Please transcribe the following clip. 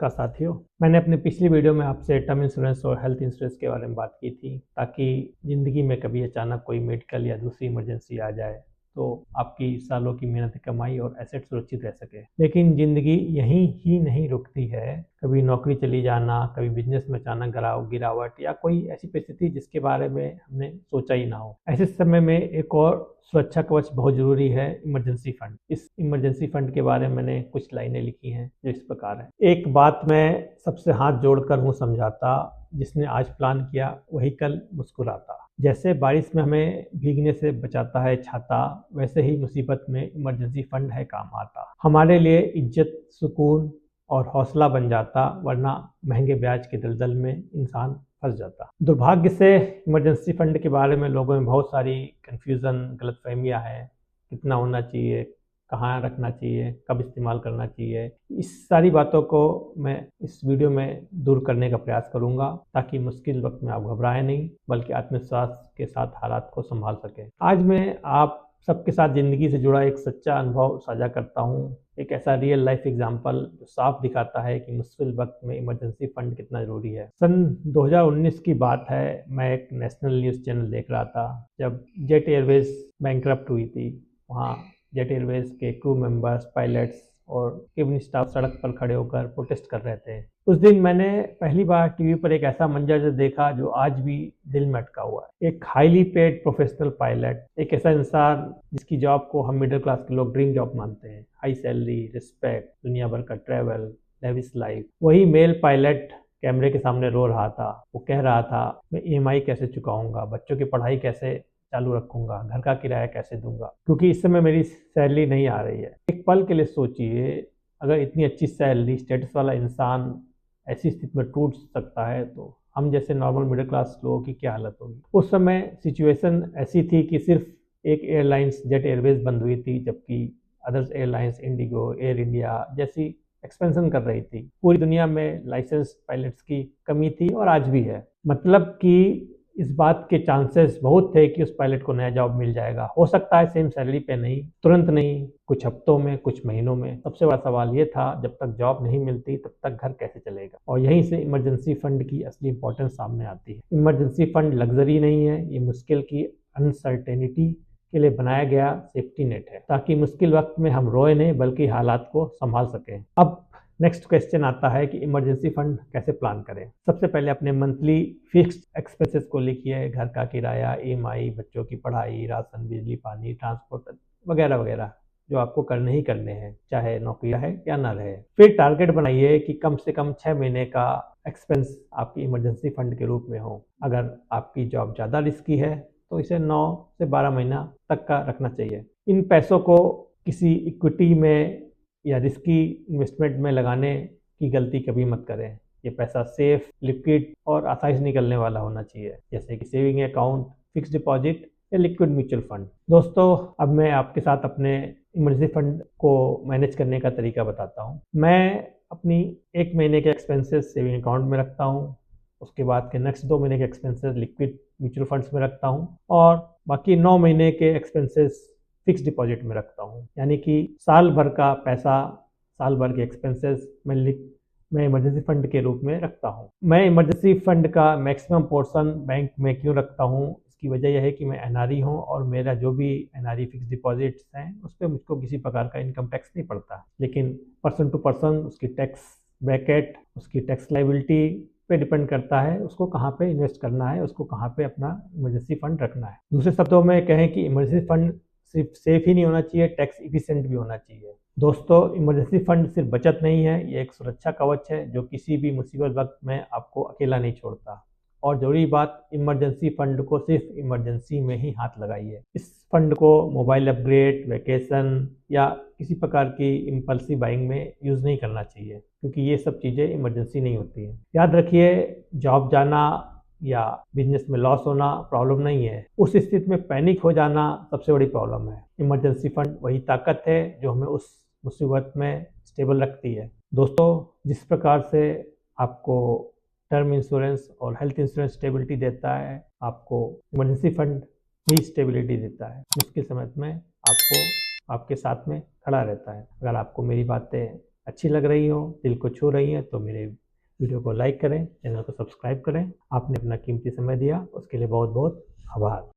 नमस्कार साथियों। मैंने अपने पिछली वीडियो में आपसे टर्म इंश्योरेंस और हेल्थ इंश्योरेंस के बारे में बात की थी, ताकि ज़िंदगी में कभी अचानक कोई मेडिकल या दूसरी इमरजेंसी आ जाए तो आपकी सालों की मेहनत कमाई और एसेट सुरक्षित रह सके। लेकिन ज़िंदगी यहीं ही नहीं रुकती है। कभी नौकरी चली जाना, कभी बिजनेस में अचानक गिरावट या कोई ऐसी परिस्थिति जिसके बारे में हमने सोचा ही ना हो। ऐसे समय में एक और सुरक्षा कवच बहुत जरूरी है, इमरजेंसी फंड। इस इमरजेंसी फंड के बारे में मैंने कुछ लाइनें लिखी हैं जो इस प्रकार है। एक बात मैं सबसे हाथ जोड़कर हूँ समझाता, जिसने आज प्लान किया वही कल मुस्कुराता। जैसे बारिश में हमें भीगने से बचाता है छाता, वैसे ही मुसीबत में इमरजेंसी फंड है काम आता। हमारे लिए इज्जत, सुकून और हौसला बन जाता, वरना महंगे ब्याज के दलदल में इंसान फंस जाता। दुर्भाग्य से इमरजेंसी फंड के बारे में लोगों में बहुत सारी कन्फ्यूज़न, गलतफहमियां हैं। कितना होना चाहिए, कहाँ रखना चाहिए, कब इस्तेमाल करना चाहिए, इस सारी बातों को मैं इस वीडियो में दूर करने का प्रयास करूंगा, ताकि मुश्किल वक्त में आप घबराएं नहीं, बल्कि आत्मविश्वास के साथ हालात को संभाल सकें। आज मैं आप सबके साथ ज़िंदगी से जुड़ा एक सच्चा अनुभव साझा करता हूँ, एक ऐसा रियल लाइफ एग्जाम्पल जो साफ दिखाता है कि मुश्किल वक्त में इमरजेंसी फंड कितना ज़रूरी है। सन 2019 की बात है। मैं एक नेशनल न्यूज़ चैनल देख रहा था जब जेट एयरवेज बैंकरप्ट हुई थी। वहाँ जेट एयरवेज के क्रू मेंबर्स, पायलट्स और केबिन स्टाफ सड़क पर खड़े होकर प्रोटेस्ट कर रहे थे। उस दिन मैंने पहली बार टीवी पर एक ऐसा मंजर देखा जो आज भी दिल में अटका हुआ है। एक हाईली पेड प्रोफेशनल पायलट, एक ऐसा इंसान जिसकी जॉब को हम मिडिल क्लास के लोग ड्रीम जॉब मानते हैं। हाई सैलरी, रिस्पेक्ट, दुनिया भर का ट्रैवल, लेविश लाइफ। वही मेल पायलट कैमरे के सामने रो रहा था। वो कह रहा था, मैं EMI कैसे चुकाऊंगा, बच्चों की पढ़ाई कैसे चालू रखूंगा, घर का किराया कैसे दूंगा, क्योंकि इस समय मेरी सैलरी नहीं आ रही है। एक पल के लिए सोचिए, अगर इतनी अच्छी सैलरी, स्टेटस वाला इंसान ऐसी स्थिति में टूट सकता है तो हम जैसे नॉर्मल मिडिल क्लास लोगों की क्या हालत होगी। उस समय सिचुएशन ऐसी थी कि सिर्फ एक एयरलाइंस जेट एयरवेज बंद हुई थी, जबकि others airlines Indigo, air India जैसी एक्सपेंशन कर रही थी। पूरी दुनिया में लाइसेंस पायलट्स की कमी थी और आज भी है। मतलब कि इस बात के चांसेस बहुत थे कि उस पायलट को नया जॉब मिल जाएगा। हो सकता है सेम सैलरी पे नहीं, तुरंत नहीं, कुछ हफ्तों में, कुछ महीनों में। सबसे बड़ा सवाल ये था, जब तक जॉब नहीं मिलती तब तक घर कैसे चलेगा। और यहीं से इमरजेंसी फंड की असली इंपॉर्टेंस सामने आती है। इमरजेंसी फंड लग्जरी नहीं है, ये मुश्किल की अनसर्टेनिटी के लिए बनाया गया सेफ्टी नेट है, ताकि मुश्किल वक्त में हम रोए नहीं बल्कि हालात को संभाल सकें। अब नेक्स्ट क्वेश्चन आता है कि इमरजेंसी फंड कैसे प्लान करें। सबसे पहले अपने मंथली फिक्स्ड एक्सपेंसेस को लिखिए। घर का किराया, EMI, बच्चों की पढ़ाई, राशन, बिजली, पानी, ट्रांसपोर्ट वगैरह वगैरह जो आपको करने ही करने हैं, चाहे नौकरी रहे या ना रहे। फिर टारगेट बनाइए कि कम से कम 6 महीने का एक्सपेंस आपकी इमरजेंसी फंड के रूप में हो। अगर आपकी जॉब ज़्यादा रिस्की है तो इसे 9 से 12 महीना तक का रखना चाहिए। इन पैसों को किसी इक्विटी में या रिस्की इन्वेस्टमेंट में लगाने की गलती कभी मत करें। ये पैसा सेफ, लिक्विड और आसानी से निकलने वाला होना चाहिए, जैसे कि सेविंग अकाउंट, फिक्स डिपॉजिट या लिक्विड म्यूचुअल फंड। दोस्तों, अब मैं आपके साथ अपने इमरजेंसी फंड को मैनेज करने का तरीका बताता हूँ। मैं अपनी 1 महीने के एक्सपेंसेस सेविंग अकाउंट में रखता हूँ। उसके बाद के नेक्स्ट 2 महीने के एक्सपेंसेस लिक्विड म्यूचुअल फंड्स में रखता हूँ, और बाकी 9 महीने के एक्सपेंसेस फिक्स डिपॉजिट में रखता हूँ। यानी कि साल भर का पैसा, साल भर के एक्सपेंसेस मैं इमरजेंसी फंड के रूप में रखता हूँ। मैं इमरजेंसी फंड का मैक्सिमम पोर्शन बैंक में क्यों रखता हूँ, इसकी वजह यह है कि मैं NRE हूँ और मेरा जो भी NRE फिक्स डिपॉजिट्स हैं उस पर मुझको किसी प्रकार का इनकम टैक्स नहीं पड़ता। लेकिन पर्सन टू पर्सन उसकी टैक्स ब्रैकेट, उसकी टैक्स लाइबिलिटी पे डिपेंड करता है, उसको कहाँ पे इन्वेस्ट करना है, उसको कहाँ पे अपना इमरजेंसी फंड रखना है। दूसरे शब्दों में कहें कि इमरजेंसी फंड सिर्फ सेफ ही नहीं होना चाहिए, टैक्स इफिशिएंट भी होना चाहिए। दोस्तों, इमरजेंसी फंड सिर्फ बचत नहीं है, ये एक सुरक्षा कवच है जो किसी भी मुसीबत वक्त में आपको अकेला नहीं छोड़ता। और जरूरी बात, इमरजेंसी फंड को सिर्फ इमरजेंसी में ही हाथ लगाइए। इस फंड को मोबाइल अपग्रेड, वेकेशन या किसी प्रकार की इम्पल्सिव बाइंग में यूज़ नहीं करना चाहिए, क्योंकि ये सब चीज़ें इमरजेंसी नहीं होती हैं। याद रखिए, जॉब जाना या बिजनेस में लॉस होना प्रॉब्लम नहीं है, उस स्थिति में पैनिक हो जाना सबसे बड़ी प्रॉब्लम है। इमरजेंसी फंड वही ताकत है जो हमें उस मुसीबत में स्टेबल रखती है। दोस्तों, जिस प्रकार से आपको टर्म इंश्योरेंस और हेल्थ इंश्योरेंस स्टेबिलिटी देता है, आपको इमरजेंसी फंड भी स्टेबिलिटी देता है। मुश्किल समय में आपको आपके साथ में खड़ा रहता है। अगर आपको मेरी बातें अच्छी लग रही हो, दिल को छू रही है, तो मेरे वीडियो को लाइक करें, चैनल को सब्सक्राइब करें। आपने अपना कीमती समय दिया, उसके लिए बहुत बहुत आभार।